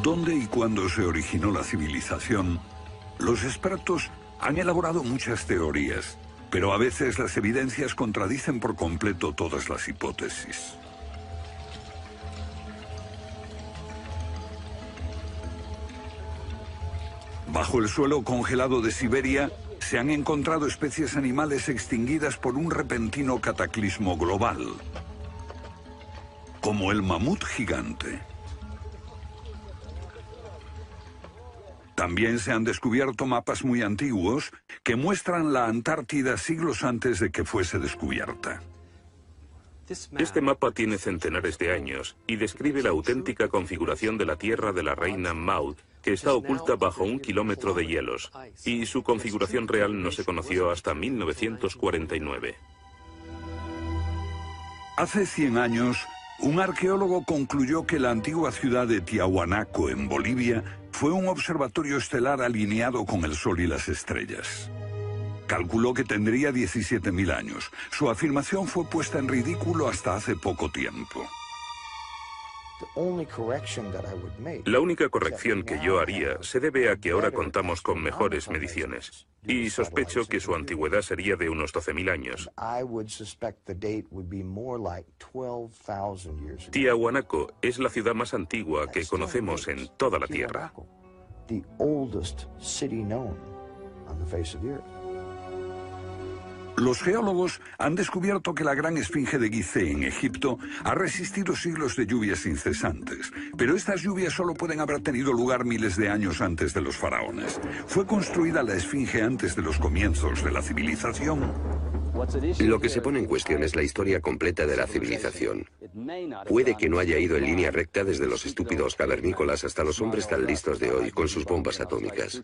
¿Dónde y cuándo se originó la civilización? Los expertos han elaborado muchas teorías, pero a veces las evidencias contradicen por completo todas las hipótesis. Bajo el suelo congelado de Siberia se han encontrado especies animales extinguidas por un repentino cataclismo global, como el mamut gigante. También se han descubierto mapas muy antiguos que muestran la Antártida siglos antes de que fuese descubierta. Este mapa tiene centenares de años y describe la auténtica configuración de la Tierra de la reina Maud, que está oculta bajo 1 kilómetro de hielos, y su configuración real no se conoció hasta 1949. Hace 100 años, un arqueólogo concluyó que la antigua ciudad de Tiahuanaco, en Bolivia, fue un observatorio estelar alineado con el Sol y las estrellas. Calculó que tendría 17.000 años. Su afirmación fue puesta en ridículo hasta hace poco tiempo. La única corrección que yo haría se debe a que ahora contamos con mejores mediciones, y sospecho que su antigüedad sería de unos 12.000 años. Tiahuanaco es la ciudad más antigua que conocemos en toda la Tierra. Los geólogos han descubierto que la gran esfinge de Gizeh en Egipto ha resistido siglos de lluvias incesantes, pero estas lluvias solo pueden haber tenido lugar miles de años antes de los faraones. ¿Fue construida la esfinge antes de los comienzos de la civilización? Lo que se pone en cuestión es la historia completa de la civilización. Puede que no haya ido en línea recta desde los estúpidos cavernícolas hasta los hombres tan listos de hoy con sus bombas atómicas.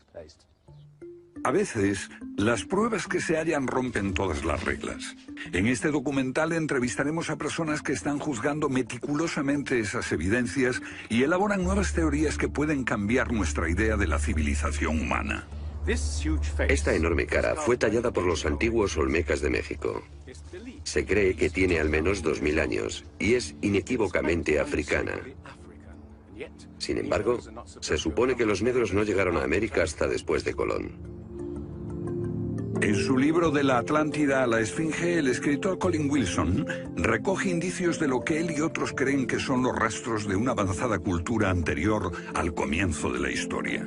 A veces, las pruebas que se hallan rompen todas las reglas. En este documental entrevistaremos a personas que están juzgando meticulosamente esas evidencias y elaboran nuevas teorías que pueden cambiar nuestra idea de la civilización humana. Esta enorme cara fue tallada por los antiguos olmecas de México. Se cree que tiene al menos 2.000 años y es inequívocamente africana. Sin embargo, se supone que los negros no llegaron a América hasta después de Colón. En su libro De la Atlántida a la Esfinge, el escritor Colin Wilson recoge indicios de lo que él y otros creen que son los rastros de una avanzada cultura anterior al comienzo de la historia.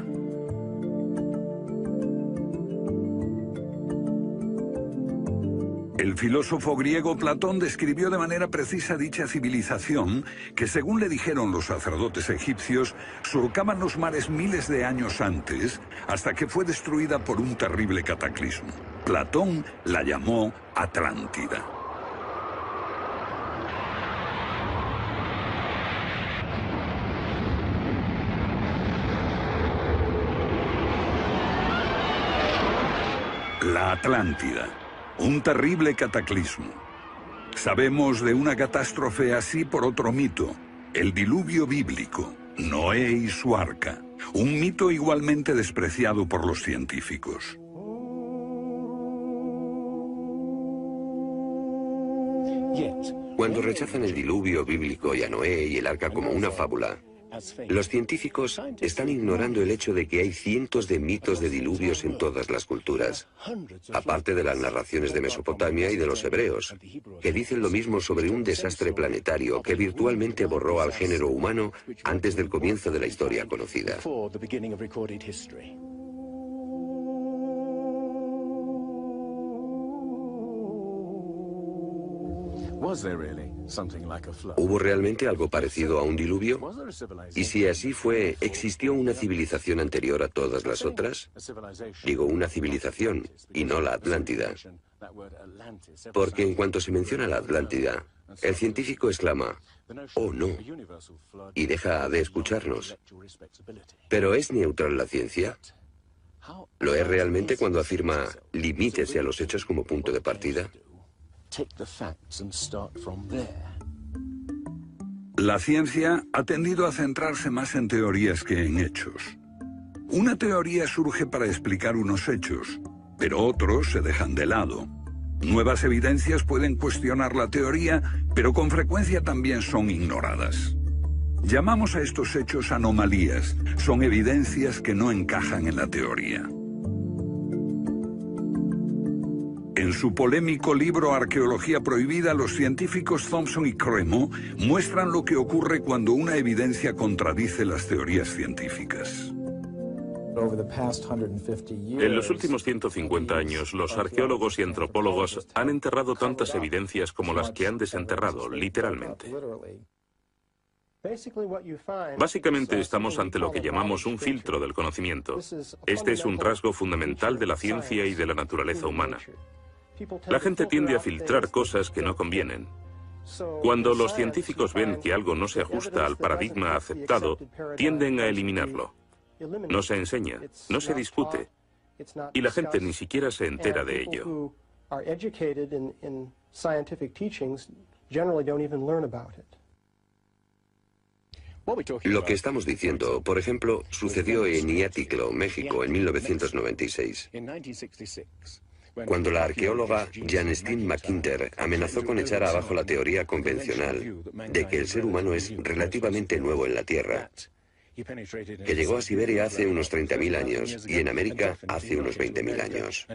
El filósofo griego Platón describió de manera precisa dicha civilización que, según le dijeron los sacerdotes egipcios, surcaban los mares miles de años antes, hasta que fue destruida por un terrible cataclismo. Platón la llamó Atlántida. La Atlántida. Un terrible cataclismo. Sabemos de una catástrofe así por otro mito, el diluvio bíblico, Noé y su arca, un mito igualmente despreciado por los científicos. Cuando rechazan el diluvio bíblico y a Noé y el arca como una fábula, los científicos están ignorando el hecho de que hay cientos de mitos de diluvios en todas las culturas, aparte de las narraciones de Mesopotamia y de los hebreos, que dicen lo mismo sobre un desastre planetario que virtualmente borró al género humano antes del comienzo de la historia conocida. ¿Hubo realmente algo parecido a un diluvio? Y si así fue, ¿existió una civilización anterior a todas las otras? Digo una civilización, y no la Atlántida. Porque en cuanto se menciona la Atlántida, el científico exclama, «Oh, no», y deja de escucharnos. ¿Pero es neutral la ciencia? ¿Lo es realmente cuando afirma «limítese a los hechos como punto de partida»? La ciencia ha tendido a centrarse más en teorías que en hechos. Una teoría surge para explicar unos hechos, pero otros se dejan de lado. Nuevas evidencias pueden cuestionar la teoría, pero con frecuencia también son ignoradas. Llamamos a estos hechos anomalías. Son evidencias que no encajan en la teoría. En su polémico libro Arqueología Prohibida, los científicos Thompson y Cremo muestran lo que ocurre cuando una evidencia contradice las teorías científicas. En los últimos 150 años, los arqueólogos y antropólogos han enterrado tantas evidencias como las que han desenterrado, literalmente. Básicamente estamos ante lo que llamamos un filtro del conocimiento. Este es un rasgo fundamental de la ciencia y de la naturaleza humana. La gente tiende a filtrar cosas que no convienen. Cuando los científicos ven que algo no se ajusta al paradigma aceptado, tienden a eliminarlo. No se enseña, no se discute, y la gente ni siquiera se entera de ello. Lo que estamos diciendo, por ejemplo, sucedió en Iatitlan, México, en 1996. Cuando la arqueóloga Janestine McIntyre amenazó con echar abajo la teoría convencional de que el ser humano es relativamente nuevo en la Tierra, que llegó a Siberia hace unos 30.000 años y en América hace unos 20.000 años.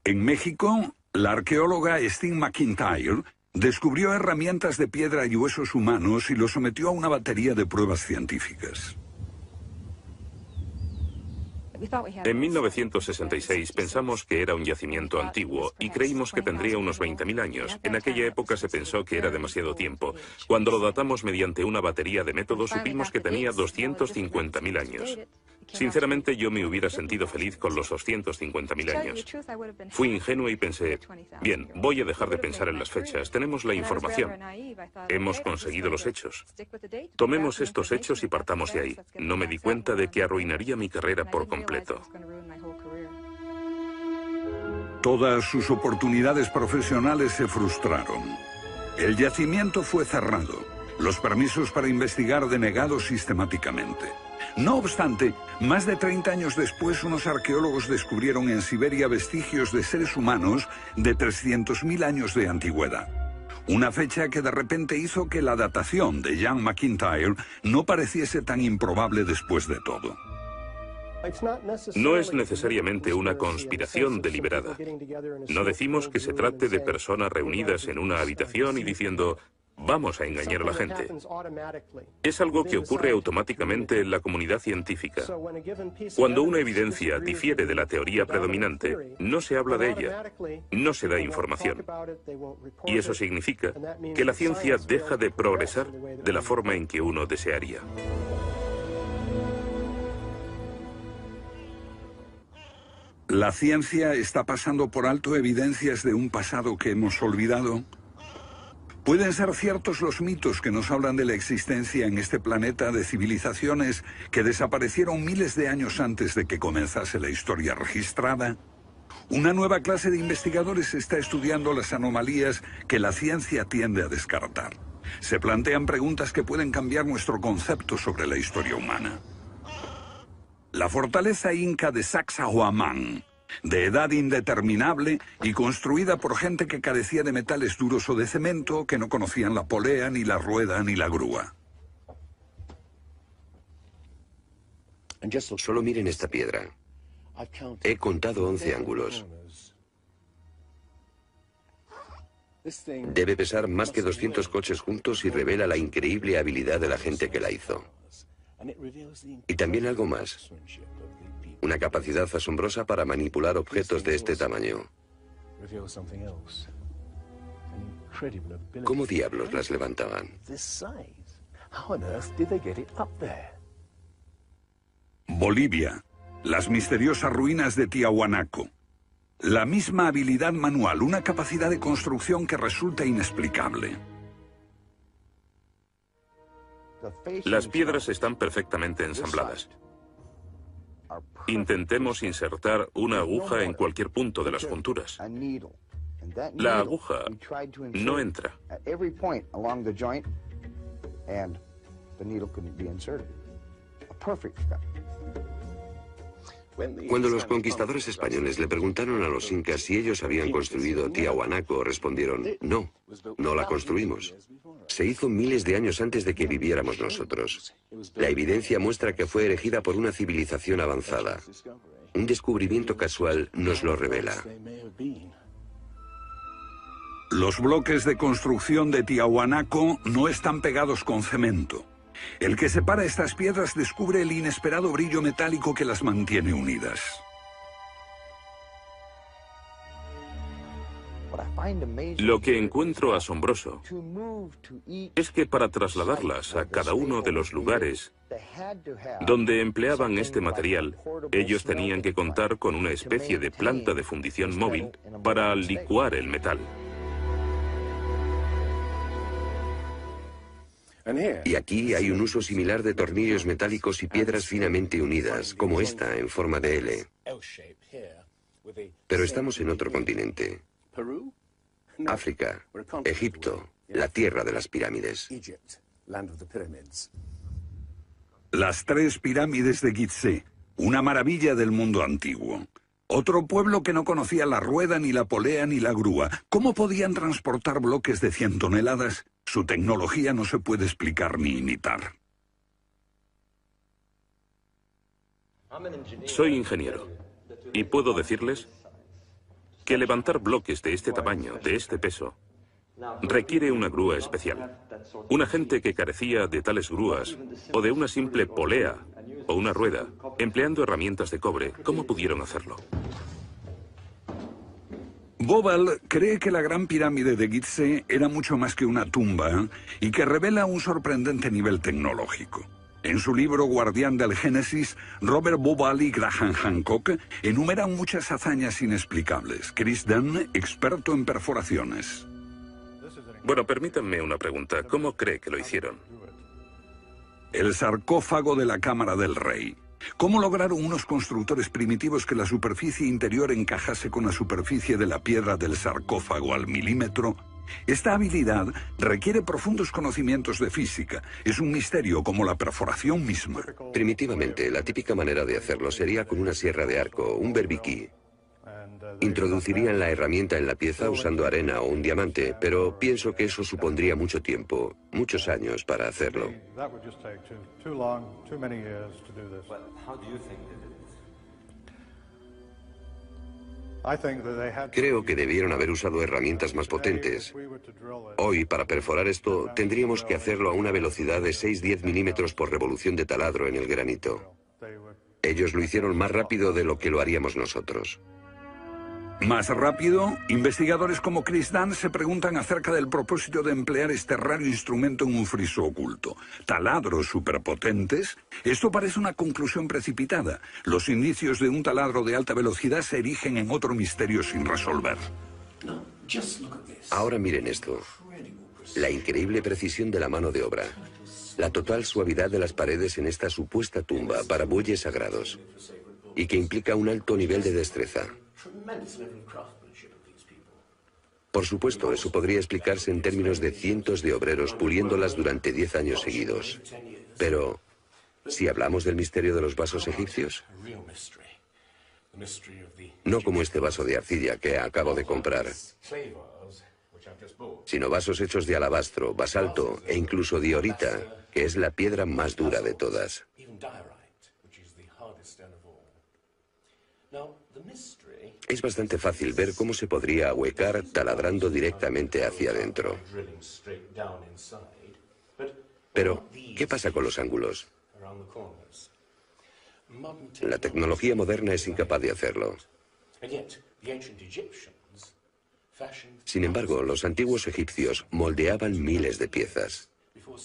En México, la arqueóloga Stine McIntyre descubrió herramientas de piedra y huesos humanos y los sometió a una batería de pruebas científicas. En 1966 pensamos que era un yacimiento antiguo y creímos que tendría unos 20.000 años. En aquella época se pensó que era demasiado tiempo. Cuando lo datamos mediante una batería de métodos supimos que tenía 250.000 años. Sinceramente yo me hubiera sentido feliz con los 250.000 años. Fui ingenuo y pensé, bien, voy a dejar de pensar en las fechas. Tenemos la información. Hemos conseguido los hechos. Tomemos estos hechos y partamos de ahí. No me di cuenta de que arruinaría mi carrera por completo. Todas sus oportunidades profesionales se frustraron. El yacimiento fue cerrado. Los permisos para investigar denegados sistemáticamente. No obstante, más de 30 años después, unos arqueólogos descubrieron en Siberia vestigios de seres humanos de 300.000 años de antigüedad. Una fecha que de repente hizo que la datación de Jan McIntyre no pareciese tan improbable después de todo. No es necesariamente una conspiración deliberada. No decimos que se trate de personas reunidas en una habitación y diciendo, vamos a engañar a la gente. Es algo que ocurre automáticamente en la comunidad científica. Cuando una evidencia difiere de la teoría predominante, no se habla de ella, no se da información. Y eso significa que la ciencia deja de progresar de la forma en que uno desearía. ¿La ciencia está pasando por alto evidencias de un pasado que hemos olvidado? ¿Pueden ser ciertos los mitos que nos hablan de la existencia en este planeta de civilizaciones que desaparecieron miles de años antes de que comenzase la historia registrada? Una nueva clase de investigadores está estudiando las anomalías que la ciencia tiende a descartar. Se plantean preguntas que pueden cambiar nuestro concepto sobre la historia humana. La fortaleza inca de Sacsayhuamán, de edad indeterminable y construida por gente que carecía de metales duros o de cemento, que no conocían la polea, ni la rueda, ni la grúa. Solo miren esta piedra. He contado 11 ángulos. Debe pesar más que 200 coches juntos y revela la increíble habilidad de la gente que la hizo. Y también algo más. Una capacidad asombrosa para manipular objetos de este tamaño. ¿Cómo diablos las levantaban? Bolivia. Las misteriosas ruinas de Tiahuanaco. La misma habilidad manual, una capacidad de construcción que resulta inexplicable. Las piedras están perfectamente ensambladas. Intentemos insertar una aguja en cualquier punto de las junturas. La aguja no entra. Cuando los conquistadores españoles le preguntaron a los incas si ellos habían construido Tiahuanaco, respondieron, no, no la construimos. Se hizo miles de años antes de que viviéramos nosotros. La evidencia muestra que fue erigida por una civilización avanzada. Un descubrimiento casual nos lo revela. Los bloques de construcción de Tiahuanaco no están pegados con cemento. El que separa estas piedras descubre el inesperado brillo metálico que las mantiene unidas. Lo que encuentro asombroso es que para trasladarlas a cada uno de los lugares donde empleaban este material, ellos tenían que contar con una especie de planta de fundición móvil para licuar el metal. Y aquí hay un uso similar de tornillos metálicos y piedras finamente unidas, como esta en forma de L. Pero estamos en otro continente. África, Egipto, la tierra de las pirámides. Las 3 pirámides de Gizeh, una maravilla del mundo antiguo. Otro pueblo que no conocía la rueda, ni la polea, ni la grúa. ¿Cómo podían transportar bloques de 100 toneladas? Su tecnología no se puede explicar ni imitar. Soy ingeniero y puedo decirles que levantar bloques de este tamaño, de este peso, requiere una grúa especial. Una gente que carecía de tales grúas, o de una simple polea, o una rueda, empleando herramientas de cobre, ¿cómo pudieron hacerlo? Bobal cree que la Gran Pirámide de Gizeh era mucho más que una tumba y que revela un sorprendente nivel tecnológico. En su libro Guardián del Génesis, Robert Bobal y Graham Hancock enumeran muchas hazañas inexplicables. Chris Dunn, experto en perforaciones. Bueno, permítanme una pregunta. ¿Cómo cree que lo hicieron? El sarcófago de la Cámara del Rey. ¿Cómo lograron unos constructores primitivos que la superficie interior encajase con la superficie de la piedra del sarcófago al milímetro? Esta habilidad requiere profundos conocimientos de física. Es un misterio como la perforación misma. Primitivamente, la típica manera de hacerlo sería con una sierra de arco, un berbiquí. Introducirían la herramienta en la pieza usando arena o un diamante, pero pienso que eso supondría mucho tiempo, muchos años para hacerlo. Creo que debieron haber usado herramientas más potentes. Hoy, para perforar esto, tendríamos que hacerlo a una velocidad de 6-10 milímetros por revolución de taladro en el granito. Ellos lo hicieron más rápido de lo que lo haríamos nosotros. Más rápido, investigadores como Chris Dunn se preguntan acerca del propósito de emplear este raro instrumento en un friso oculto. Taladros superpotentes. Esto parece una conclusión precipitada. Los indicios de un taladro de alta velocidad se erigen en otro misterio sin resolver. Ahora miren esto. La increíble precisión de la mano de obra. La total suavidad de las paredes en esta supuesta tumba para bueyes sagrados. Y que implica un alto nivel de destreza. Por supuesto, eso podría explicarse en términos de cientos de obreros puliéndolas durante 10 años seguidos. Pero, si hablamos del misterio de los vasos egipcios, no como este vaso de arcilla que acabo de comprar, sino vasos hechos de alabastro, basalto e incluso diorita, que es la piedra más dura de todas. Es bastante fácil ver cómo se podría ahuecar taladrando directamente hacia adentro. Pero, ¿qué pasa con los ángulos? La tecnología moderna es incapaz de hacerlo. Sin embargo, los antiguos egipcios moldeaban miles de piezas.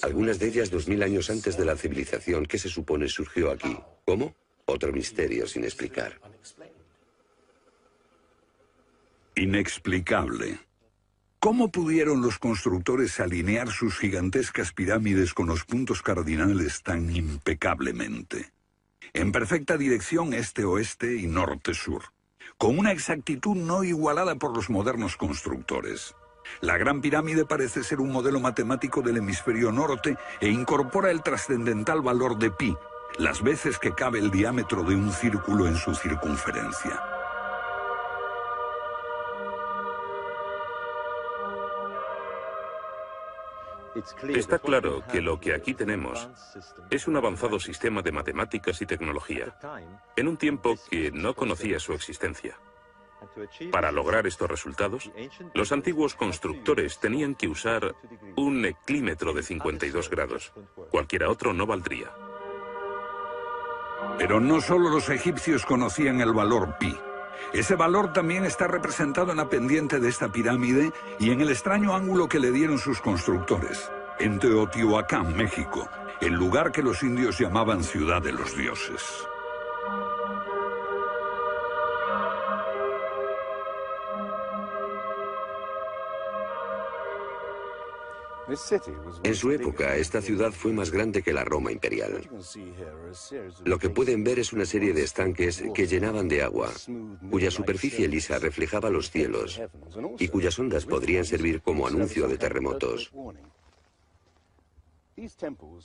Algunas de ellas 2000 años antes de la civilización que se supone surgió aquí. ¿Cómo? Otro misterio sin explicar. Inexplicable. ¿Cómo pudieron los constructores alinear sus gigantescas pirámides con los puntos cardinales tan impecablemente? En perfecta dirección este-oeste y norte-sur, con una exactitud no igualada por los modernos constructores. La Gran Pirámide parece ser un modelo matemático del hemisferio norte e incorpora el trascendental valor de pi, las veces que cabe el diámetro de un círculo en su circunferencia. Está claro que lo que aquí tenemos es un avanzado sistema de matemáticas y tecnología, en un tiempo que no conocía su existencia. Para lograr estos resultados, los antiguos constructores tenían que usar un eclímetro de 52 grados. Cualquiera otro no valdría. Pero no solo los egipcios conocían el valor pi. Ese valor también está representado en la pendiente de esta pirámide y en el extraño ángulo que le dieron sus constructores, en Teotihuacán, México, el lugar que los indios llamaban Ciudad de los Dioses. En su época, esta ciudad fue más grande que la Roma imperial. Lo que pueden ver es una serie de estanques que llenaban de agua, cuya superficie lisa reflejaba los cielos y cuyas ondas podrían servir como anuncio de terremotos.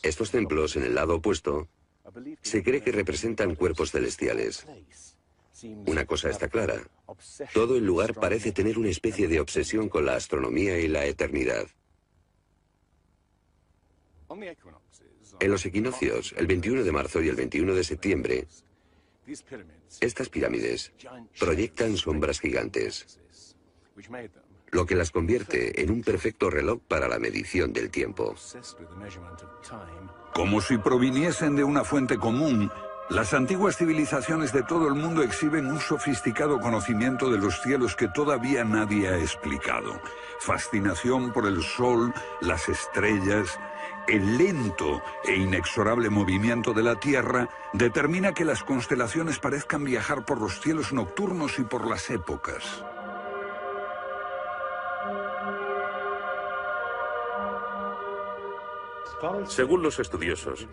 Estos templos, en el lado opuesto, se cree que representan cuerpos celestiales. Una cosa está clara: todo el lugar parece tener una especie de obsesión con la astronomía y la eternidad. En los equinoccios, el 21 de marzo y el 21 de septiembre, estas pirámides proyectan sombras gigantes, lo que las convierte en un perfecto reloj para la medición del tiempo. Como si proviniesen de una fuente común, las antiguas civilizaciones de todo el mundo exhiben un sofisticado conocimiento de los cielos que todavía nadie ha explicado. Fascinación por el sol, las estrellas. El lento e inexorable movimiento de la Tierra determina que las constelaciones parezcan viajar por los cielos nocturnos y por las épocas. Según los estudiosos,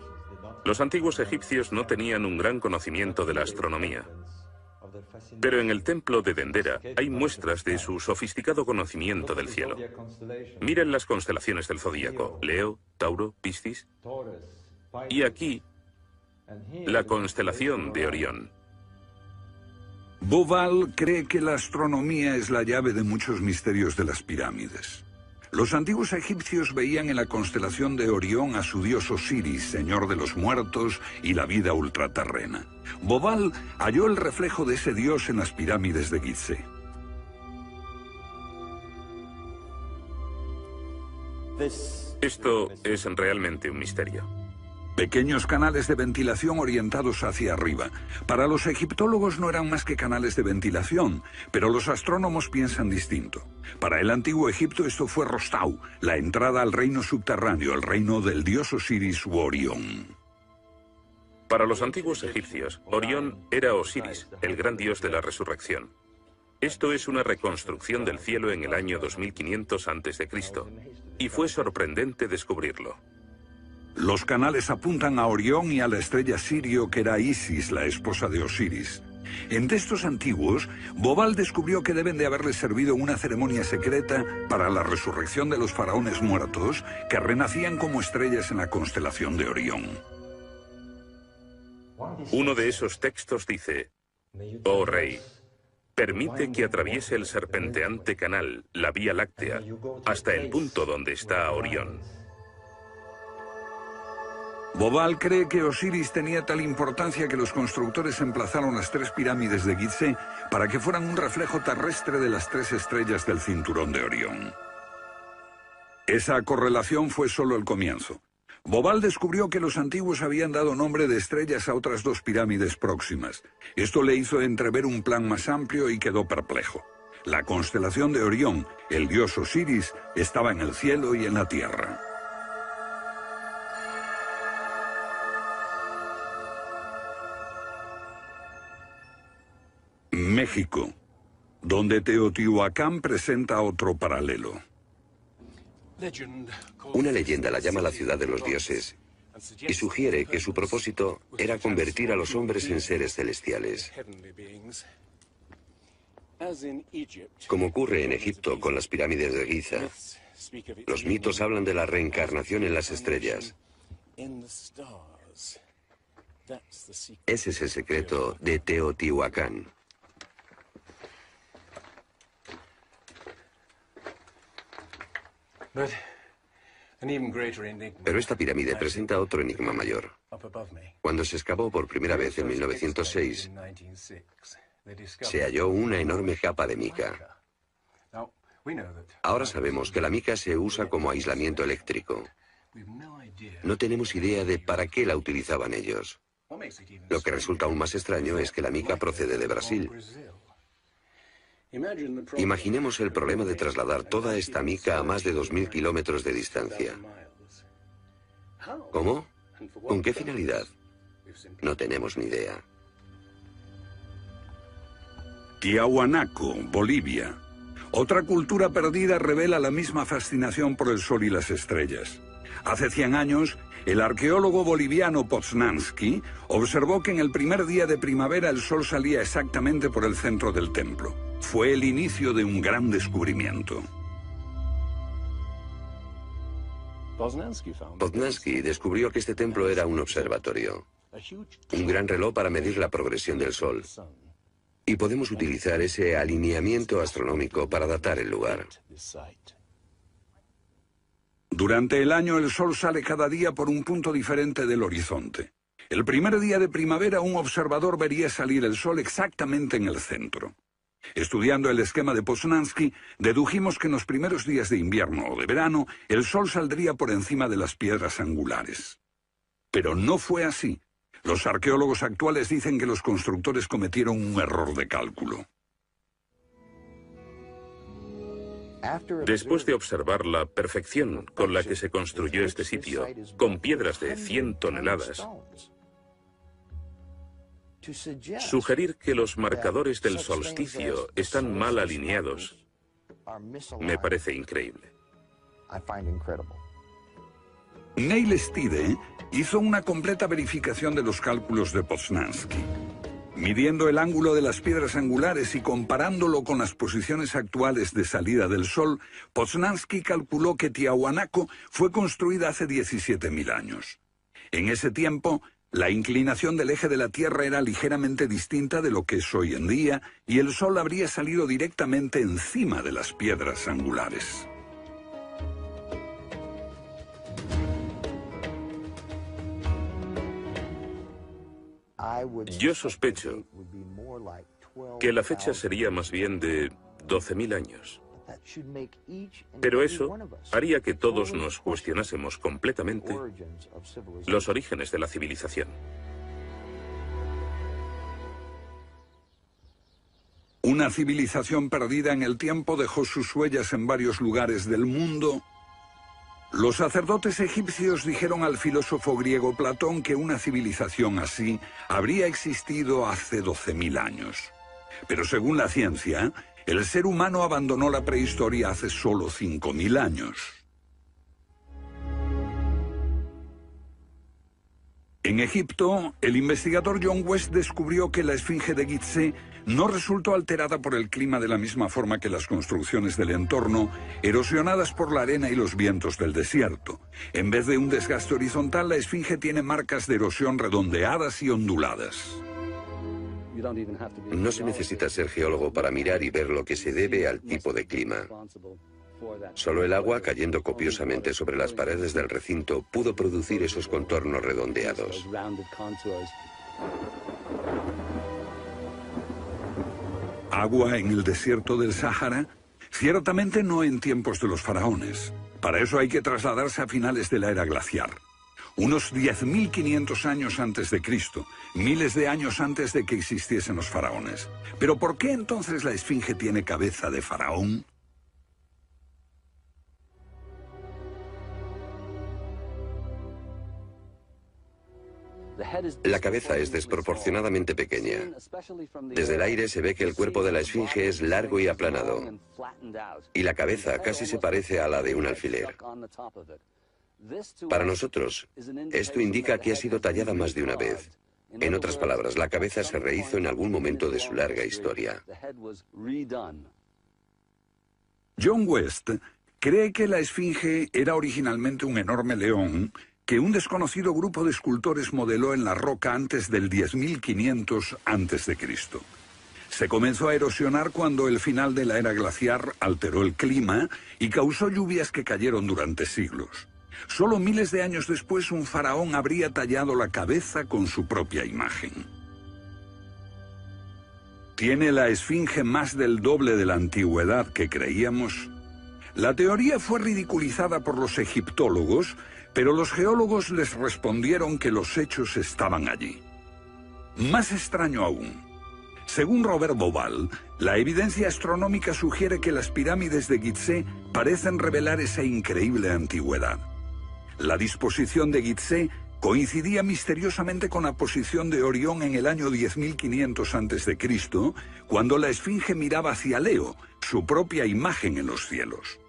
los antiguos egipcios no tenían un gran conocimiento de la astronomía. Pero en el templo de Dendera hay muestras de su sofisticado conocimiento del cielo. Miren las constelaciones del zodíaco: Leo, Tauro, Piscis. Y aquí, la constelación de Orión. Bauval cree que la astronomía es la llave de muchos misterios de las pirámides. Los antiguos egipcios veían en la constelación de Orión a su dios Osiris, señor de los muertos y la vida ultraterrena. Bauval halló el reflejo de ese dios en las pirámides de Gizeh. Esto es realmente un misterio. Pequeños canales de ventilación orientados hacia arriba. Para los egiptólogos no eran más que canales de ventilación, pero los astrónomos piensan distinto. Para el antiguo Egipto esto fue Rostau, la entrada al reino subterráneo, el reino del dios Osiris u Orión. Para los antiguos egipcios, Orión era Osiris, el gran dios de la resurrección. Esto es una reconstrucción del cielo en el año 2500 a.C., y fue sorprendente descubrirlo. Los canales apuntan a Orión y a la estrella Sirio, que era Isis, la esposa de Osiris. En textos antiguos, Bauval descubrió que deben de haberle servido una ceremonia secreta para la resurrección de los faraones muertos, que renacían como estrellas en la constelación de Orión. Uno de esos textos dice: «Oh rey, permite que atraviese el serpenteante canal, la Vía Láctea, hasta el punto donde está Orión». Bauval cree que Osiris tenía tal importancia que los constructores emplazaron las tres pirámides de Gizeh para que fueran un reflejo terrestre de las tres estrellas del cinturón de Orión. Esa correlación fue solo el comienzo. Bauval descubrió que los antiguos habían dado nombre de estrellas a otras dos pirámides próximas. Esto le hizo entrever un plan más amplio y quedó perplejo. La constelación de Orión, el dios Osiris, estaba en el cielo y en la tierra. México, donde Teotihuacán presenta otro paralelo. Una leyenda la llama la ciudad de los dioses y sugiere que su propósito era convertir a los hombres en seres celestiales. Como ocurre en Egipto con las pirámides de Giza, los mitos hablan de la reencarnación en las estrellas. Ese es el secreto de Teotihuacán. Pero esta pirámide presenta otro enigma mayor. Cuando se excavó por primera vez en 1906, se halló una enorme capa de mica. Ahora sabemos que la mica se usa como aislamiento eléctrico. No tenemos idea de para qué la utilizaban ellos. Lo que resulta aún más extraño es que la mica procede de Brasil. Imaginemos el problema de trasladar toda esta mica a más de 2000 kilómetros de distancia. ¿Cómo? ¿Con qué finalidad? No tenemos ni idea. Tiahuanaco, Bolivia. Otra cultura perdida revela la misma fascinación por el sol y las estrellas. Hace 100 años, el arqueólogo boliviano Poznański observó que en el primer día de primavera el sol salía exactamente por el centro del templo. Fue el inicio de un gran descubrimiento. Poznański descubrió que este templo era un observatorio, un gran reloj para medir la progresión del sol. Y podemos utilizar ese alineamiento astronómico para datar el lugar. Durante el año el sol sale cada día por un punto diferente del horizonte. El primer día de primavera un observador vería salir el sol exactamente en el centro. Estudiando el esquema de Poznański, dedujimos que en los primeros días de invierno o de verano el sol saldría por encima de las piedras angulares. Pero no fue así. Los arqueólogos actuales dicen que los constructores cometieron un error de cálculo. Después de observar la perfección con la que se construyó este sitio, con piedras de 100 toneladas, sugerir que los marcadores del solsticio están mal alineados me parece increíble. Neil Stide hizo una completa verificación de los cálculos de Poznański. Midiendo el ángulo de las piedras angulares y comparándolo con las posiciones actuales de salida del sol, Poznański calculó que Tiahuanaco fue construida hace 17.000 años. En ese tiempo, la inclinación del eje de la Tierra era ligeramente distinta de lo que es hoy en día y el sol habría salido directamente encima de las piedras angulares. Yo sospecho que la fecha sería más bien de 12.000 años. Pero eso haría que todos nos cuestionásemos completamente los orígenes de la civilización. Una civilización perdida en el tiempo dejó sus huellas en varios lugares del mundo. Los sacerdotes egipcios dijeron al filósofo griego Platón que una civilización así habría existido hace 12.000 años. Pero según la ciencia, el ser humano abandonó la prehistoria hace solo 5.000 años. En Egipto, el investigador John West descubrió que la esfinge de Gizeh no resultó alterada por el clima de la misma forma que las construcciones del entorno, erosionadas por la arena y los vientos del desierto. En vez de un desgaste horizontal, la esfinge tiene marcas de erosión redondeadas y onduladas. No se necesita ser geólogo para mirar y ver lo que se debe al tipo de clima. Solo el agua cayendo copiosamente sobre las paredes del recinto pudo producir esos contornos redondeados. ¿Agua en el desierto del Sáhara? Ciertamente no en tiempos de los faraones. Para eso hay que trasladarse a finales de la era glaciar. Unos 10.500 años antes de Cristo, miles de años antes de que existiesen los faraones. ¿Pero por qué entonces la esfinge tiene cabeza de faraón? La cabeza es desproporcionadamente pequeña. Desde el aire se ve que el cuerpo de la esfinge es largo y aplanado, y la cabeza casi se parece a la de un alfiler. Para nosotros, esto indica que ha sido tallada más de una vez. En otras palabras, la cabeza se rehizo en algún momento de su larga historia. John West cree que la esfinge era originalmente un enorme león que un desconocido grupo de escultores modeló en la roca antes del 10.500 a.C. Se comenzó a erosionar cuando el final de la era glaciar alteró el clima y causó lluvias que cayeron durante siglos. Solo miles de años después un faraón habría tallado la cabeza con su propia imagen. ¿Tiene la esfinge más del doble de la antigüedad que creíamos? La teoría fue ridiculizada por los egiptólogos, pero los geólogos les respondieron que los hechos estaban allí. Más extraño aún, según Robert Bauval, la evidencia astronómica sugiere que las pirámides de Gizeh parecen revelar esa increíble antigüedad. La disposición de Gizeh coincidía misteriosamente con la posición de Orión en el año 10.500 a.C., cuando la esfinge miraba hacia Leo, su propia imagen en los cielos.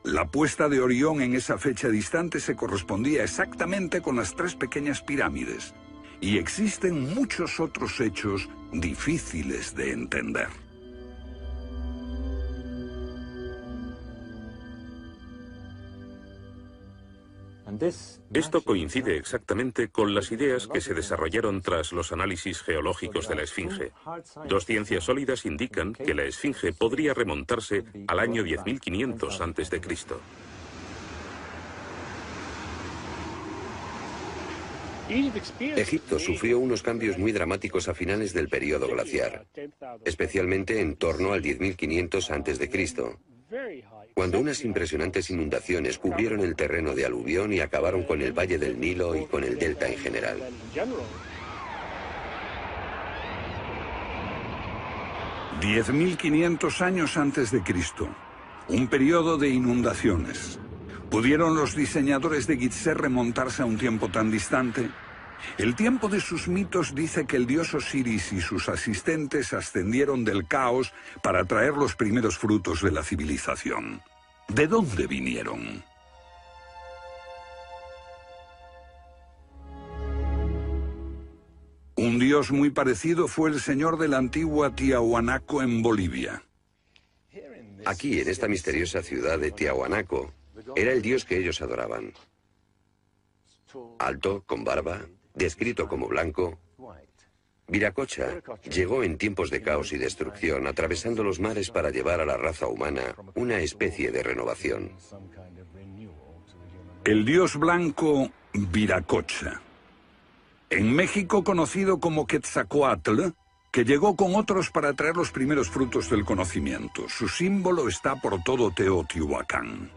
La puesta de Orión en esa fecha distante se correspondía exactamente con las tres pequeñas pirámides, y existen muchos otros hechos difíciles de entender. Esto coincide exactamente con las ideas que se desarrollaron tras los análisis geológicos de la esfinge. Dos ciencias sólidas indican que la esfinge podría remontarse al año 10.500 a.C. Egipto sufrió unos cambios muy dramáticos a finales del período glaciar, especialmente en torno al 10.500 a.C., cuando unas impresionantes inundaciones cubrieron el terreno de aluvión y acabaron con el valle del Nilo y con el delta en general. «10.500 años antes de Cristo, un periodo de inundaciones. ¿Pudieron los diseñadores de Gizeh remontarse a un tiempo tan distante? El tiempo de sus mitos dice que el dios Osiris y sus asistentes ascendieron del caos para traer los primeros frutos de la civilización. ¿De dónde vinieron? Un dios muy parecido fue el señor de la antigua Tiahuanaco en Bolivia. Aquí, en esta misteriosa ciudad de Tiahuanaco, era el dios que ellos adoraban. Alto, con barba, descrito como blanco, Viracocha llegó en tiempos de caos y destrucción, atravesando los mares para llevar a la raza humana una especie de renovación. El dios blanco Viracocha. En México conocido como Quetzalcóatl, que llegó con otros para traer los primeros frutos del conocimiento. Su símbolo está por todo Teotihuacán.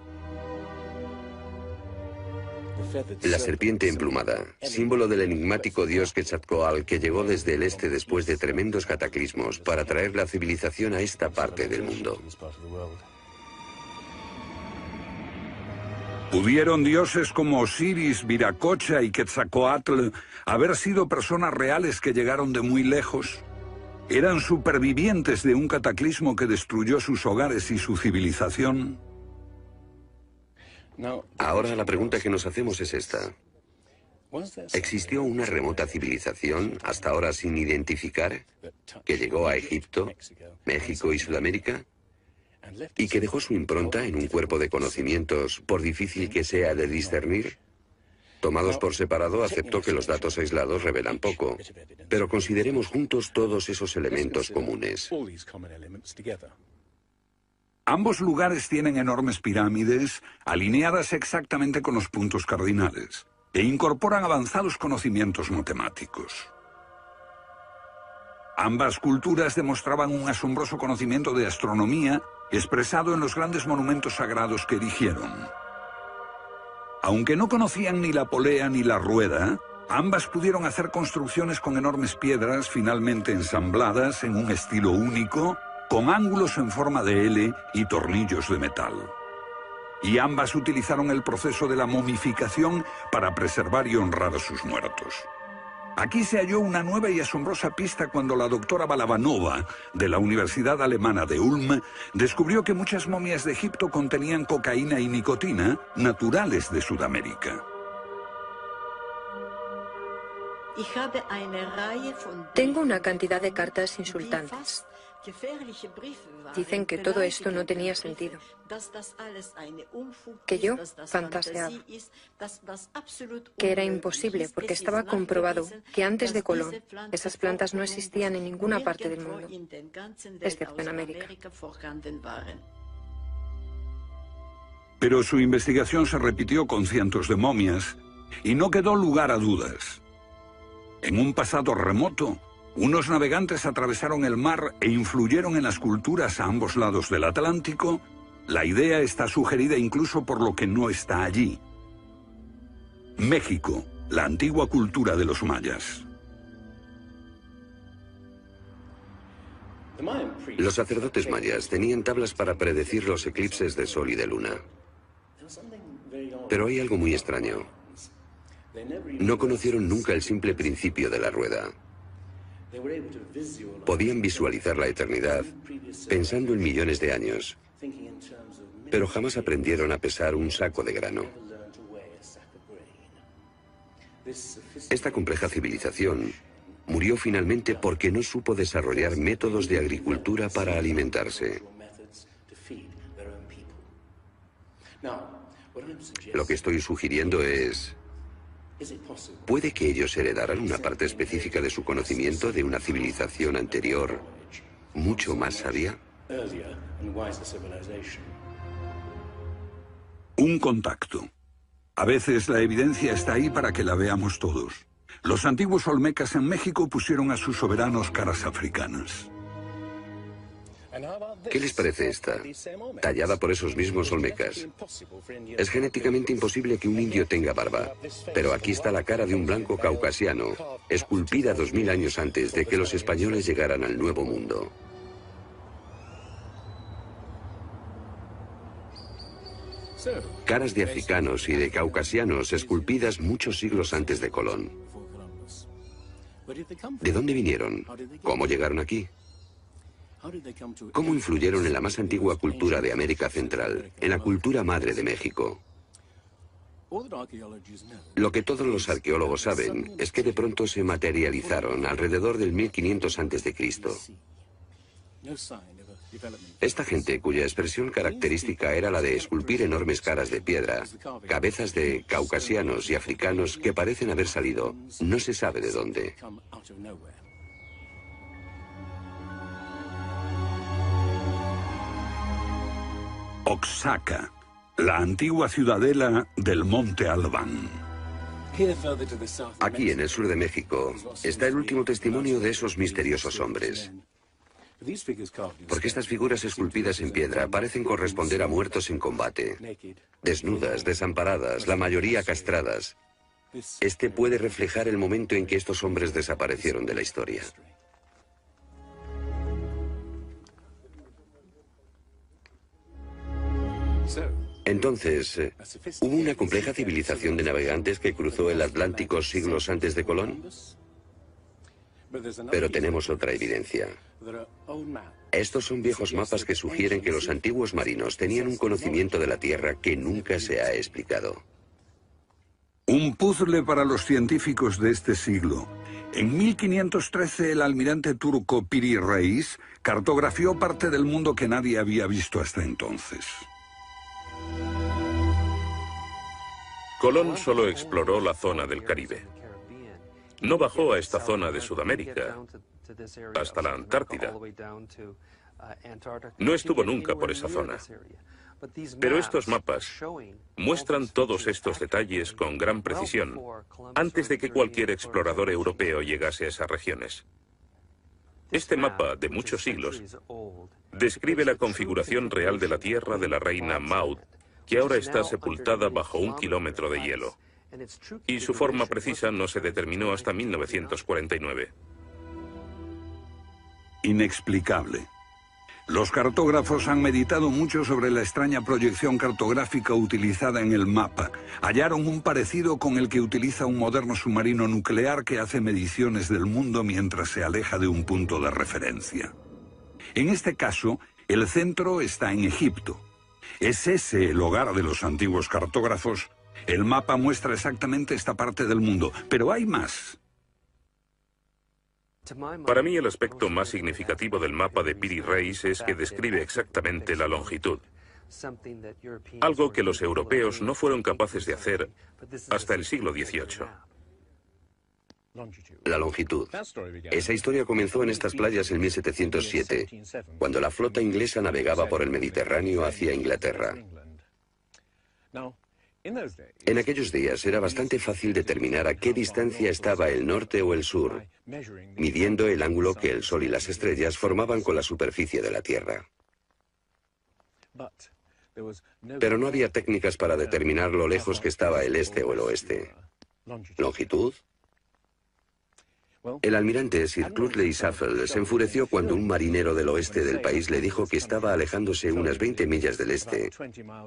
La serpiente emplumada, símbolo del enigmático dios Quetzalcóatl que llegó desde el este después de tremendos cataclismos para traer la civilización a esta parte del mundo. ¿Pudieron dioses como Osiris, Viracocha y Quetzalcóatl haber sido personas reales que llegaron de muy lejos? ¿Eran supervivientes de un cataclismo que destruyó sus hogares y su civilización? Ahora la pregunta que nos hacemos es esta. ¿Existió una remota civilización, hasta ahora sin identificar, que llegó a Egipto, México y Sudamérica? ¿Y que dejó su impronta en un cuerpo de conocimientos, por difícil que sea de discernir? Tomados por separado, acepto que los datos aislados revelan poco, pero consideremos juntos todos esos elementos comunes. Ambos lugares tienen enormes pirámides, alineadas exactamente con los puntos cardinales, e incorporan avanzados conocimientos matemáticos. Ambas culturas demostraban un asombroso conocimiento de astronomía, expresado en los grandes monumentos sagrados que erigieron. Aunque no conocían ni la polea ni la rueda, ambas pudieron hacer construcciones con enormes piedras finalmente ensambladas en un estilo único, con ángulos en forma de L y tornillos de metal. Y ambas utilizaron el proceso de la momificación para preservar y honrar a sus muertos. Aquí se halló una nueva y asombrosa pista cuando la doctora Balabanova, de la Universidad Alemana de Ulm, descubrió que muchas momias de Egipto contenían cocaína y nicotina, naturales de Sudamérica. Tengo una cantidad de cartas insultantes. Dicen que todo esto no tenía sentido, que yo fantaseaba, que era imposible porque estaba comprobado que antes de Colón esas plantas no existían en ninguna parte del mundo, excepto en América. Pero su investigación se repitió con cientos de momias y no quedó lugar a dudas. En un pasado remoto, unos navegantes atravesaron el mar e influyeron en las culturas a ambos lados del Atlántico. La idea está sugerida incluso por lo que no está allí. México, la antigua cultura de los mayas. Los sacerdotes mayas tenían tablas para predecir los eclipses de sol y de luna. Pero hay algo muy extraño. No conocieron nunca el simple principio de la rueda. Podían visualizar la eternidad pensando en millones de años, pero jamás aprendieron a pesar un saco de grano. Esta compleja civilización murió finalmente porque no supo desarrollar métodos de agricultura para alimentarse. Lo que estoy sugiriendo es... ¿puede que ellos heredaran una parte específica de su conocimiento de una civilización anterior, mucho más sabia? Un contacto. A veces la evidencia está ahí para que la veamos todos. Los antiguos olmecas en México pusieron a sus soberanos caras africanas. ¿Qué les parece esta? Tallada por esos mismos olmecas. Es genéticamente imposible que un indio tenga barba, pero aquí está la cara de un blanco caucasiano, esculpida 2000 años antes de que los españoles llegaran al Nuevo Mundo. Caras de africanos y de caucasianos esculpidas muchos siglos antes de Colón. ¿De dónde vinieron? ¿Cómo llegaron aquí? ¿Cómo influyeron en la más antigua cultura de América Central, en la cultura madre de México? Lo que todos los arqueólogos saben es que de pronto se materializaron alrededor del 1500 a.C. Esta gente, cuya expresión característica era la de esculpir enormes caras de piedra, cabezas de caucasianos y africanos que parecen haber salido, no se sabe de dónde. Oaxaca, la antigua ciudadela del Monte Albán. Aquí, en el sur de México, está el último testimonio de esos misteriosos hombres. Porque estas figuras esculpidas en piedra parecen corresponder a muertos en combate, desnudas, desamparadas, la mayoría castradas. Este puede reflejar el momento en que estos hombres desaparecieron de la historia. Entonces, ¿hubo una compleja civilización de navegantes que cruzó el Atlántico siglos antes de Colón? Pero tenemos otra evidencia. Estos son viejos mapas que sugieren que los antiguos marinos tenían un conocimiento de la Tierra que nunca se ha explicado. Un puzzle para los científicos de este siglo. En 1513 el almirante turco Piri Reis cartografió parte del mundo que nadie había visto hasta entonces. Colón solo exploró la zona del Caribe. No bajó a esta zona de Sudamérica, hasta la Antártida. No estuvo nunca por esa zona. Pero estos mapas muestran todos estos detalles con gran precisión, antes de que cualquier explorador europeo llegase a esas regiones. Este mapa, de muchos siglos, describe la configuración real de la tierra de la reina Maud, que ahora está sepultada bajo 1 kilómetro de hielo. Y su forma precisa no se determinó hasta 1949. Inexplicable. Los cartógrafos han meditado mucho sobre la extraña proyección cartográfica utilizada en el mapa. Hallaron un parecido con el que utiliza un moderno submarino nuclear que hace mediciones del mundo mientras se aleja de un punto de referencia. En este caso, el centro está en Egipto. ¿Es ese el hogar de los antiguos cartógrafos? El mapa muestra exactamente esta parte del mundo, pero hay más. Para mí el aspecto más significativo del mapa de Piri Reis es que describe exactamente la longitud. Algo que los europeos no fueron capaces de hacer hasta el siglo XVIII. La longitud. Esa historia comenzó en estas playas en 1707, cuando la flota inglesa navegaba por el Mediterráneo hacia Inglaterra. En aquellos días era bastante fácil determinar a qué distancia estaba el norte o el sur, midiendo el ángulo que el Sol y las estrellas formaban con la superficie de la Tierra. Pero no había técnicas para determinar lo lejos que estaba el este o el oeste. ¿Longitud? El almirante Sir Cloudesley Shuffle se enfureció cuando un marinero del oeste del país le dijo que estaba alejándose unas 20 millas del este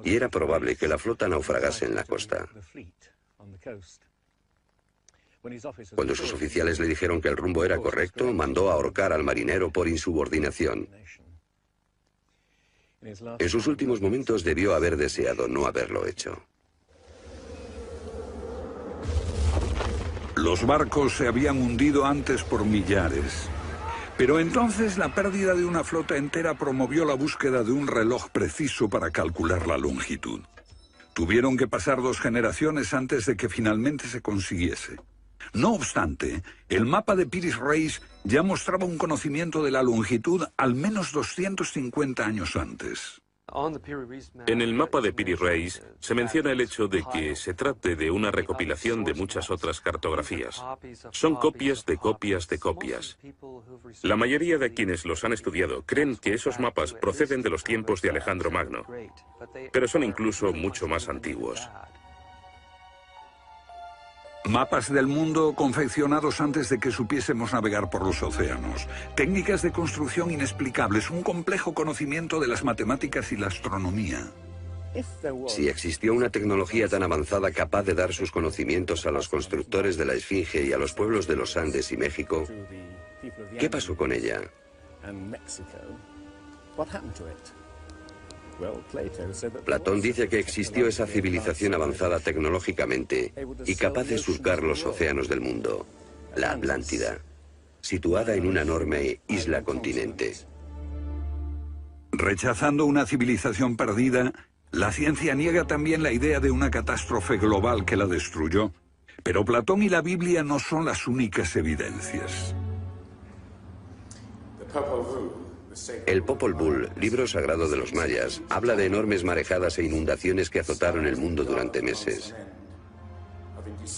y era probable que la flota naufragase en la costa. Cuando sus oficiales le dijeron que el rumbo era correcto, mandó ahorcar al marinero por insubordinación. En sus últimos momentos debió haber deseado no haberlo hecho. Los barcos se habían hundido antes por millares. Pero entonces la pérdida de una flota entera promovió la búsqueda de un reloj preciso para calcular la longitud. Tuvieron que pasar 2 generaciones antes de que finalmente se consiguiese. No obstante, el mapa de Piri Reis ya mostraba un conocimiento de la longitud al menos 250 años antes. En el mapa de Piri Reis se menciona el hecho de que se trate de una recopilación de muchas otras cartografías. Son copias de copias de copias. La mayoría de quienes los han estudiado creen que esos mapas proceden de los tiempos de Alejandro Magno, pero son incluso mucho más antiguos. Mapas del mundo confeccionados antes de que supiésemos navegar por los océanos. Técnicas de construcción inexplicables, un complejo conocimiento de las matemáticas y la astronomía. Si existió una tecnología tan avanzada capaz de dar sus conocimientos a los constructores de la Esfinge y a los pueblos de los Andes y México, ¿qué pasó con ella? Platón dice que existió esa civilización avanzada tecnológicamente y capaz de surcar los océanos del mundo, la Atlántida, situada en una enorme isla-continente. Rechazando una civilización perdida, la ciencia niega también la idea de una catástrofe global que la destruyó. Pero Platón y la Biblia no son las únicas evidencias. El Popol Vuh, libro sagrado de los mayas, habla de enormes marejadas e inundaciones que azotaron el mundo durante meses.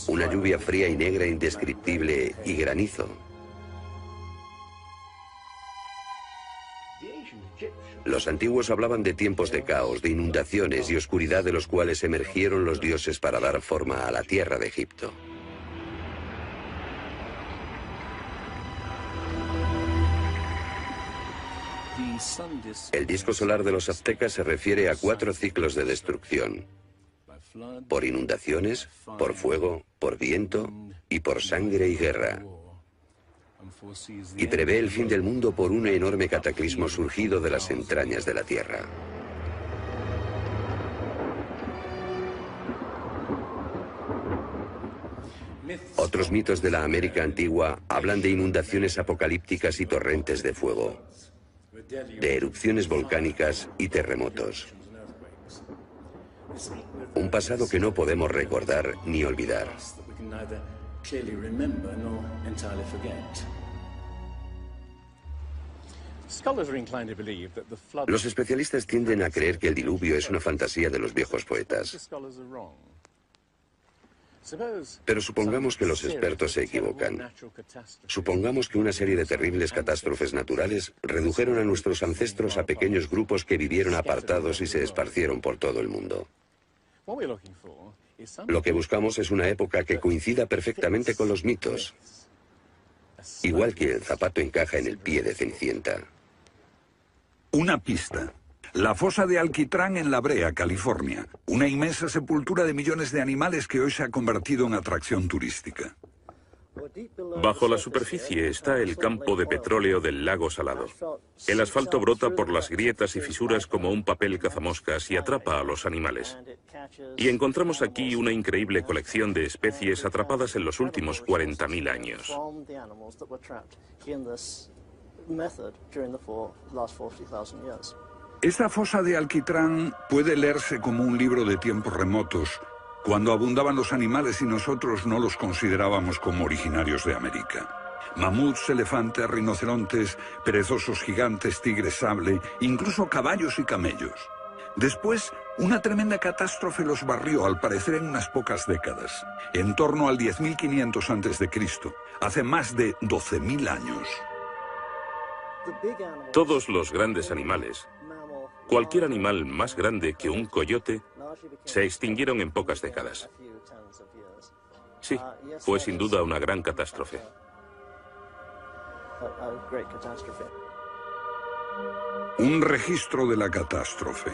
Una lluvia fría y negra indescriptible y granizo. Los antiguos hablaban de tiempos de caos, de inundaciones y oscuridad de los cuales emergieron los dioses para dar forma a la tierra de Egipto. El disco solar de los aztecas se refiere a 4 ciclos de destrucción: por inundaciones, por fuego, por viento y por sangre y guerra. Y prevé el fin del mundo por un enorme cataclismo surgido de las entrañas de la tierra. Otros mitos de la América antigua hablan de inundaciones apocalípticas y torrentes de fuego, de erupciones volcánicas y terremotos. Un pasado que no podemos recordar ni olvidar. Los especialistas tienden a creer que el diluvio es una fantasía de los viejos poetas. Pero supongamos que los expertos se equivocan. Supongamos que una serie de terribles catástrofes naturales redujeron a nuestros ancestros a pequeños grupos que vivieron apartados y se esparcieron por todo el mundo. Lo que buscamos es una época que coincida perfectamente con los mitos, igual que el zapato encaja en el pie de Cenicienta. Una pista. La fosa de Alquitrán en La Brea, California. Una inmensa sepultura de millones de animales que hoy se ha convertido en atracción turística. Bajo la superficie está el campo de petróleo del lago Salado. El asfalto brota por las grietas y fisuras como un papel cazamoscas y atrapa a los animales. Y encontramos aquí una increíble colección de especies atrapadas en los últimos 40.000 años. Esta fosa de Alquitrán puede leerse como un libro de tiempos remotos, cuando abundaban los animales y nosotros no los considerábamos como originarios de América. Mamuts, elefantes, rinocerontes, perezosos gigantes, tigres sable, incluso caballos y camellos. Después Una tremenda catástrofe los barrió, al parecer, en unas pocas décadas, en torno al 10.500 a.C., hace más de 12.000 años. Todos los grandes animales, cualquier animal más grande que un coyote, se extinguieron en pocas décadas. Sí, fue sin duda una gran catástrofe. Un registro de la catástrofe.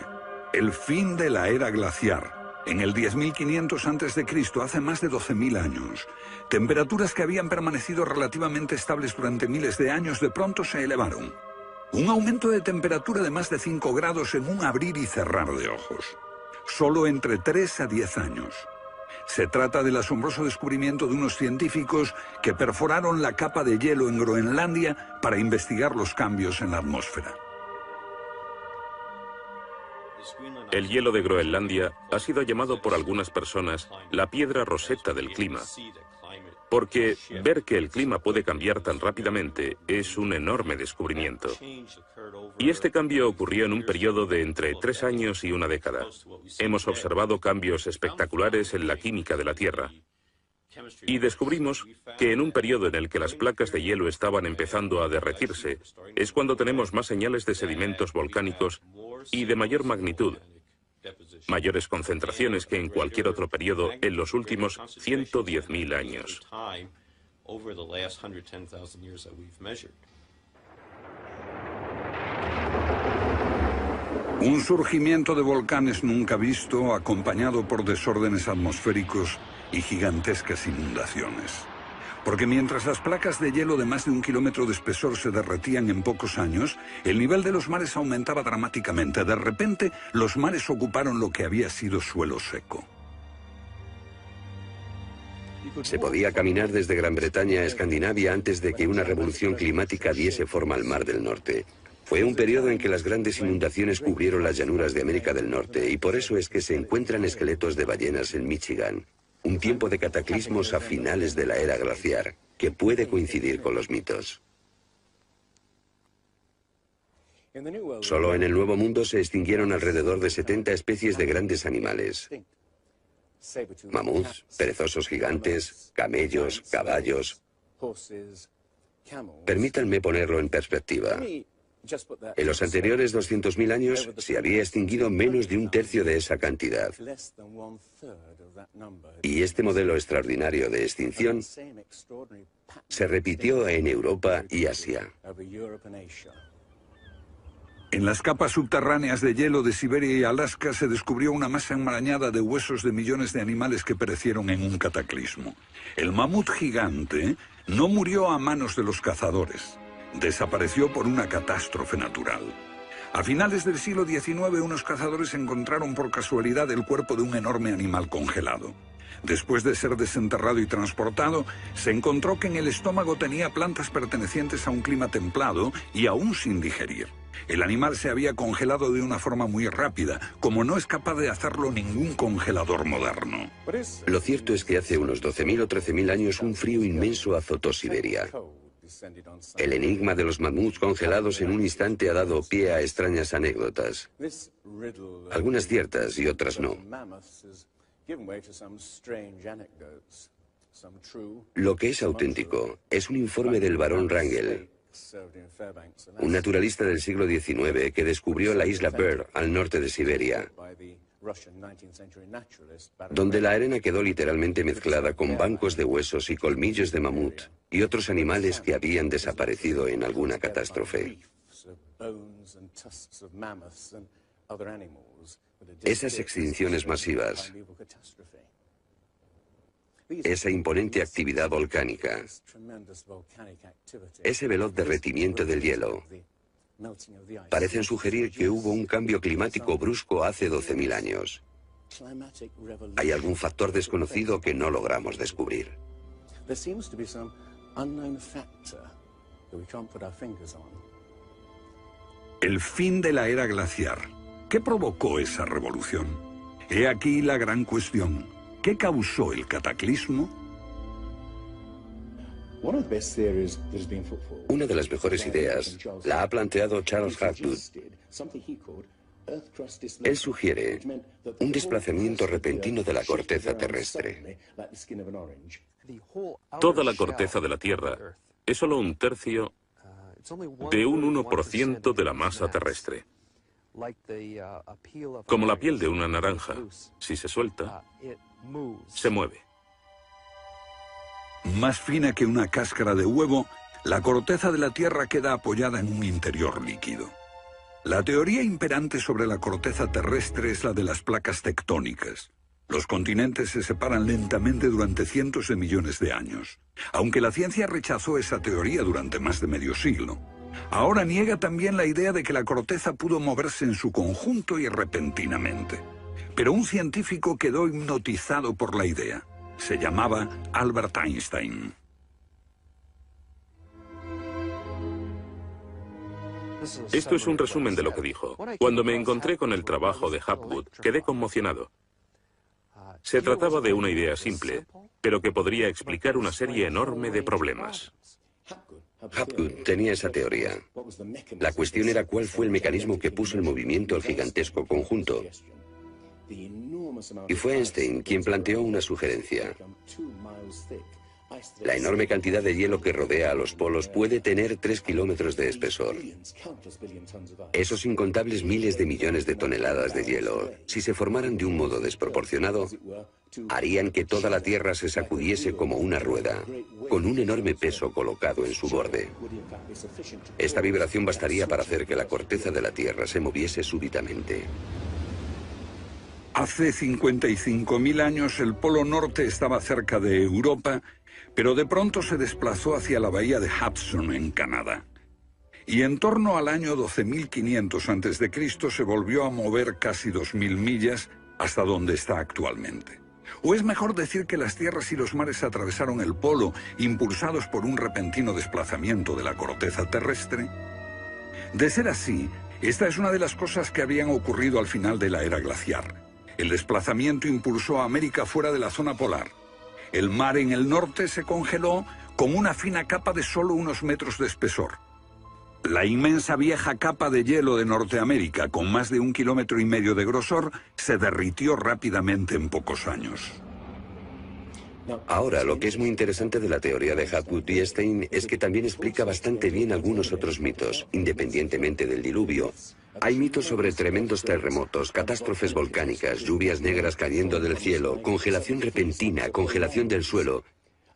El fin de la era glaciar. En el 10.500 a.C., hace más de 12.000 años. Temperaturas que habían permanecido relativamente estables durante miles de años de pronto se elevaron. Un aumento de temperatura de más de 5 grados en un abrir y cerrar de ojos. Solo entre 3 a 10 años. Se trata del asombroso descubrimiento de unos científicos que perforaron la capa de hielo en Groenlandia para investigar los cambios en la atmósfera. El hielo de Groenlandia ha sido llamado por algunas personas la piedra roseta del clima, porque ver que el clima puede cambiar tan rápidamente es un enorme descubrimiento. Y este cambio ocurrió en un periodo de entre 3 años y una década. Hemos observado cambios espectaculares en la química de la Tierra. Y descubrimos que en un periodo en el que las placas de hielo estaban empezando a derretirse, es cuando tenemos más señales de sedimentos volcánicos y de mayor magnitud, mayores concentraciones que en cualquier otro periodo en los últimos 110.000 años. Un surgimiento de volcanes nunca visto, acompañado por desórdenes atmosféricos y gigantescas inundaciones. Porque mientras las placas de hielo de más de 1 kilómetro de espesor se derretían en pocos años, el nivel de los mares aumentaba dramáticamente. De repente, los mares ocuparon lo que había sido suelo seco. Se podía caminar desde Gran Bretaña a Escandinavia antes de que una revolución climática diese forma al Mar del Norte. Fue un periodo en que las grandes inundaciones cubrieron las llanuras de América del Norte, y por eso es que se encuentran esqueletos de ballenas en Michigan. Un tiempo de cataclismos a finales de la era glaciar, que puede coincidir con los mitos. Solo en el Nuevo Mundo se extinguieron alrededor de 70 especies de grandes animales. Mamuts, perezosos gigantes, camellos, caballos. Permítanme ponerlo en perspectiva. En los anteriores 200.000 años se había extinguido menos de 1/3 de esa cantidad. Y este modelo extraordinario de extinción se repitió en Europa y Asia. En las capas subterráneas de hielo de Siberia y Alaska se descubrió una masa enmarañada de huesos de millones de animales que perecieron en un cataclismo. El mamut gigante no murió a manos de los cazadores. Desapareció por una catástrofe natural. A finales del siglo XIX, unos cazadores encontraron por casualidad el cuerpo de un enorme animal congelado. Después de ser desenterrado y transportado, se encontró que en el estómago tenía plantas pertenecientes a un clima templado y aún sin digerir. El animal se había congelado de una forma muy rápida, como no es capaz de hacerlo ningún congelador moderno. Lo cierto es que hace unos 12.000 o 13.000 años un frío inmenso azotó Siberia. El enigma de los mamuts congelados en un instante ha dado pie a extrañas anécdotas. Algunas ciertas y otras no. Lo que es auténtico es un informe del barón Wrangel, un naturalista del siglo XIX que descubrió la isla Byrd al norte de Siberia, donde la arena quedó literalmente mezclada con bancos de huesos y colmillos de mamut y otros animales que habían desaparecido en alguna catástrofe. Esas extinciones masivas, esa imponente actividad volcánica, ese veloz derretimiento del hielo, parecen sugerir que hubo un cambio climático brusco hace 12.000 años. Hay algún factor desconocido que no logramos descubrir. El fin de la era glaciar. ¿Qué provocó esa revolución? He aquí la gran cuestión. ¿Qué causó el cataclismo? Una de las mejores ideas la ha planteado Charles Hapgood, Él sugiere un desplazamiento repentino de la corteza terrestre. Toda la corteza de la Tierra es solo un tercio de un 1% de la masa terrestre. Como la piel de una naranja, si se suelta, se mueve. Más fina que una cáscara de huevo, la corteza de la Tierra queda apoyada en un interior líquido. La teoría imperante sobre la corteza terrestre es la de las placas tectónicas. Los continentes se separan lentamente durante cientos de millones de años, aunque la ciencia rechazó esa teoría durante más de medio siglo. Ahora niega también la idea de que la corteza pudo moverse en su conjunto y repentinamente. Pero un científico quedó hipnotizado por la idea. Se llamaba Albert Einstein. Esto es un resumen de lo que dijo. Cuando me encontré con el trabajo de Hapgood, quedé conmocionado. Se trataba de una idea simple, pero que podría explicar una serie enorme de problemas. Hapgood tenía esa teoría. La cuestión era cuál fue el mecanismo que puso en movimiento el gigantesco conjunto. Y fue Einstein quien planteó una sugerencia. La enorme cantidad de hielo que rodea a los polos puede tener 3 kilómetros de espesor. Esos incontables miles de millones de toneladas de hielo, si se formaran de un modo desproporcionado, harían que toda la Tierra se sacudiese como una rueda, con un enorme peso colocado en su borde. Esta vibración bastaría para hacer que la corteza de la Tierra se moviese súbitamente. Hace 55.000 años el Polo Norte estaba cerca de Europa, pero de pronto se desplazó hacia la bahía de Hudson, en Canadá. Y en torno al año 12.500 a.C. se volvió a mover casi 2.000 millas hasta donde está actualmente. ¿O es mejor decir que las tierras y los mares atravesaron el polo, impulsados por un repentino desplazamiento de la corteza terrestre? De ser así, esta es una de las cosas que habían ocurrido al final de la era glaciar. El desplazamiento impulsó a América fuera de la zona polar. El mar en el norte se congeló con una fina capa de solo unos metros de espesor. La inmensa vieja capa de hielo de Norteamérica, con más de 1,5 kilómetros de grosor, se derritió rápidamente en pocos años. Ahora, lo que es muy interesante de la teoría de Hapgood y Einstein es que también explica bastante bien algunos otros mitos, independientemente del diluvio. Hay mitos sobre tremendos terremotos, catástrofes volcánicas, lluvias negras cayendo del cielo, congelación repentina, congelación del suelo.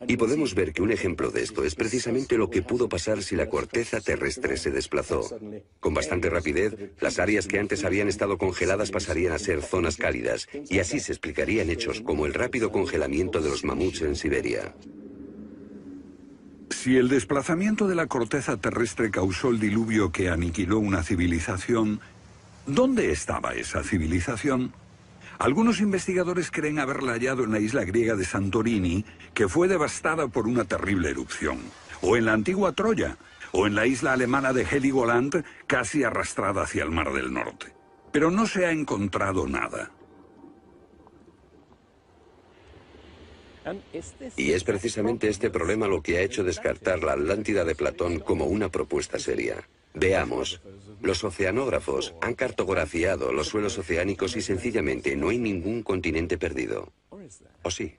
Y podemos ver que un ejemplo de esto es precisamente lo que pudo pasar si la corteza terrestre se desplazó. Con bastante rapidez, las áreas que antes habían estado congeladas pasarían a ser zonas cálidas, y así se explicarían hechos como el rápido congelamiento de los mamuts en Siberia. Si el desplazamiento de la corteza terrestre causó el diluvio que aniquiló una civilización, ¿dónde estaba esa civilización? Algunos investigadores creen haberla hallado en la isla griega de Santorini, que fue devastada por una terrible erupción, o en la antigua Troya, o en la isla alemana de Heligoland, casi arrastrada hacia el Mar del Norte. Pero no se ha encontrado nada. Y es precisamente este problema lo que ha hecho descartar la Atlántida de Platón como una propuesta seria. Veamos. Los oceanógrafos han cartografiado los suelos oceánicos y sencillamente no hay ningún continente perdido. ¿O sí?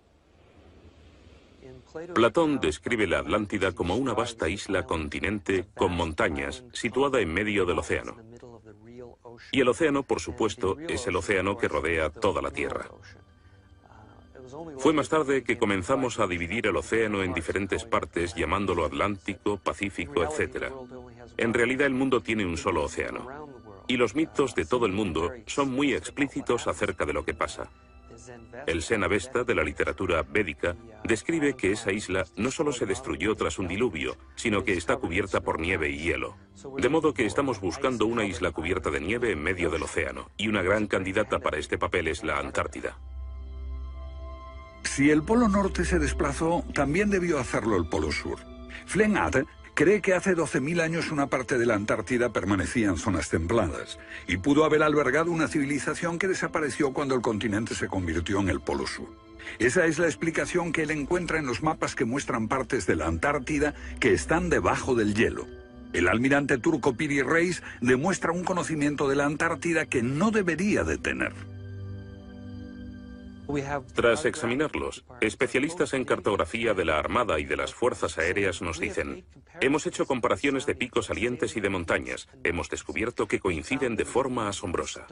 Platón describe la Atlántida como una vasta isla-continente con montañas situada en medio del océano. Y el océano, por supuesto, es el océano que rodea toda la Tierra. Fue más tarde que comenzamos a dividir el océano en diferentes partes, llamándolo Atlántico, Pacífico, etc. En realidad el mundo tiene un solo océano. Y los mitos de todo el mundo son muy explícitos acerca de lo que pasa. El Sena-Vesta, de la literatura védica, describe que esa isla no solo se destruyó tras un diluvio, sino que está cubierta por nieve y hielo. De modo que estamos buscando una isla cubierta de nieve en medio del océano, y una gran candidata para este papel es la Antártida. Si el Polo Norte se desplazó, también debió hacerlo el Polo Sur. Flennat cree que hace 12.000 años una parte de la Antártida permanecía en zonas templadas y pudo haber albergado una civilización que desapareció cuando el continente se convirtió en el Polo Sur. Esa es la explicación que él encuentra en los mapas que muestran partes de la Antártida que están debajo del hielo. El almirante turco Piri Reis demuestra un conocimiento de la Antártida que no debería de tener. Tras examinarlos, especialistas en cartografía de la Armada y de las Fuerzas Aéreas nos dicen: hemos hecho comparaciones de picos salientes y de montañas. Hemos descubierto que coinciden de forma asombrosa.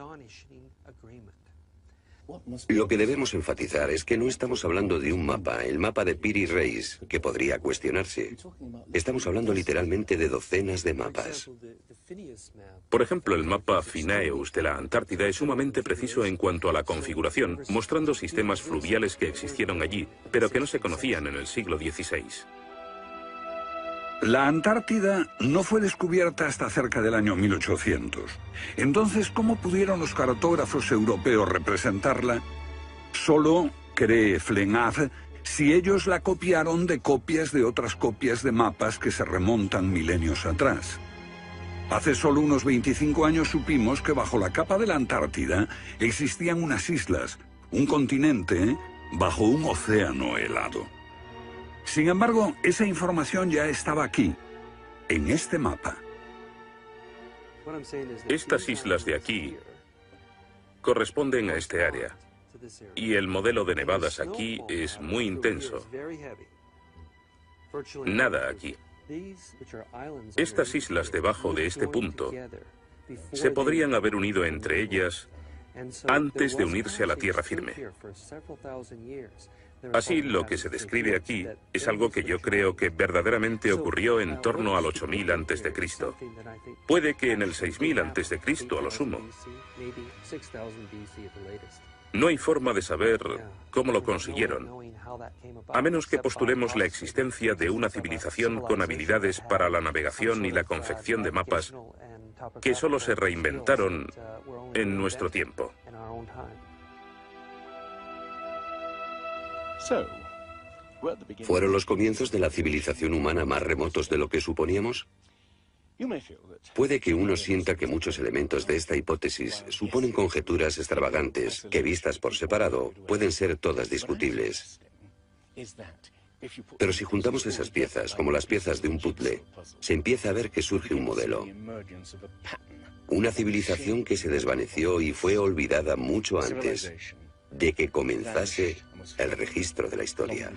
Lo que debemos enfatizar es que no estamos hablando de un mapa, el mapa de Piri Reis, que podría cuestionarse. Estamos hablando literalmente de docenas de mapas. Por ejemplo, el mapa Phineus de la Antártida es sumamente preciso en cuanto a la configuración, mostrando sistemas fluviales que existieron allí, pero que no se conocían en el siglo XVI. La Antártida no fue descubierta hasta cerca del año 1800. Entonces, ¿cómo pudieron los cartógrafos europeos representarla? Solo, cree Flenard, si ellos la copiaron de copias de otras copias de mapas que se remontan milenios atrás. Hace solo unos 25 años supimos que bajo la capa de la Antártida existían unas islas, un continente bajo un océano helado. Sin embargo, esa información ya estaba aquí, en este mapa. Estas islas de aquí corresponden a este área, y el modelo de nevadas aquí es muy intenso. Nada aquí. Estas islas debajo de este punto se podrían haber unido entre ellas antes de unirse a la tierra firme. Así, lo que se describe aquí es algo que yo creo que verdaderamente ocurrió en torno al 8000 a.C. Puede que en el 6000 a.C. a lo sumo. No hay forma de saber cómo lo consiguieron, a menos que postulemos la existencia de una civilización con habilidades para la navegación y la confección de mapas que solo se reinventaron en nuestro tiempo. ¿Fueron los comienzos de la civilización humana más remotos de lo que suponíamos? Puede que uno sienta que muchos elementos de esta hipótesis suponen conjeturas extravagantes que, vistas por separado, pueden ser todas discutibles. Pero si juntamos esas piezas, como las piezas de un puzzle, se empieza a ver que surge un modelo. Una civilización que se desvaneció y fue olvidada mucho antes de que comenzase el registro de la historia.